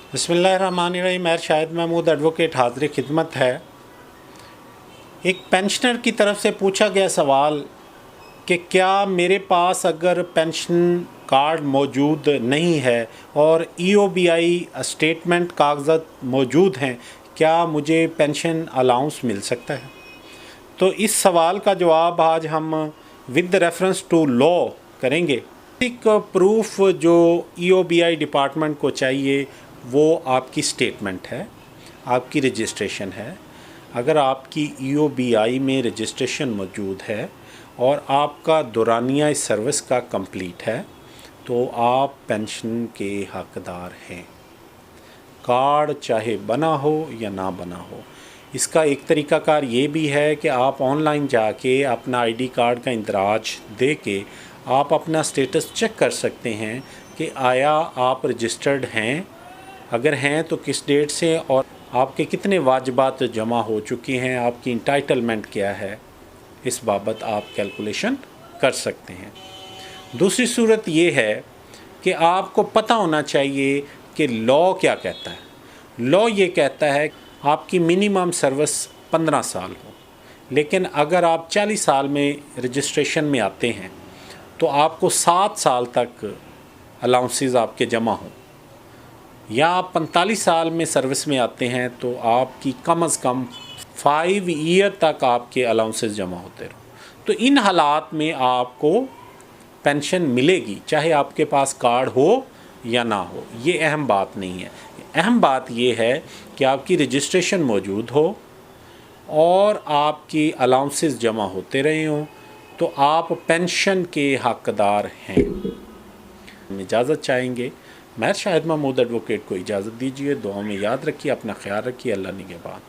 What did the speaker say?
बिस्मिल्लाहिर्रहमानिर्रहीम। मैं शाहिद महमूद एडवोकेट हाज़िर खिदमत है। एक पेंशनर की तरफ से पूछा गया सवाल कि क्या मेरे पास अगर पेंशन कार्ड मौजूद नहीं है और EOBI स्टेटमेंट कागज़ात मौजूद हैं, क्या मुझे पेंशन अलाउंस मिल सकता है? तो इस सवाल का जवाब आज हम विद रेफरेंस टू लॉ करेंगे। एक प्रूफ जो EOBI डिपार्टमेंट को चाहिए वो आपकी स्टेटमेंट है, आपकी रजिस्ट्रेशन है। अगर आपकी EOBI में रजिस्ट्रेशन मौजूद है और आपका दौरानिया सर्विस का कंप्लीट है तो आप पेंशन के हकदार हैं। कार्ड चाहे बना हो या ना बना हो, इसका एक तरीक़ाकार ये भी है कि आप ऑनलाइन जाके अपना ID कार्ड का इंदराज दे के आप अपना स्टेटस चेक कर सकते हैं कि आया आप रजिस्टर्ड हैं, अगर हैं तो किस डेट से, और आपके कितने वाजिबात जमा हो चुके हैं, आपकी इंटाइटलमेंट क्या है, इस बाबत आप कैलकुलेशन कर सकते हैं। दूसरी सूरत ये है कि आपको पता होना चाहिए कि लॉ क्या कहता है। लॉ ये कहता है आपकी मिनिमम सर्विस 15 साल हो, लेकिन अगर आप 40 साल में रजिस्ट्रेशन में आते हैं तो आपको 7 साल तक अलाउंसेस आपके जमा हों, या आप 45 साल में सर्विस में आते हैं तो आपकी कम अज़ कम 5 ईयर तक आपके अलाउंसेस जमा होते रहो। तो इन हालात में आपको पेंशन मिलेगी, चाहे आपके पास कार्ड हो या ना हो। ये अहम बात नहीं है। अहम बात ये है कि आपकी रजिस्ट्रेशन मौजूद हो और आपकी अलाउंसेस जमा होते रहे हों तो आप पेंशन के हकदार हैं। हम इजाज़त चाहेंगे। मैं शाहिद महमूद एडवोकेट को इजाज़त दीजिए। दुआ में याद रखिए, अपना ख्याल रखिए। अल्लाह निगहबान।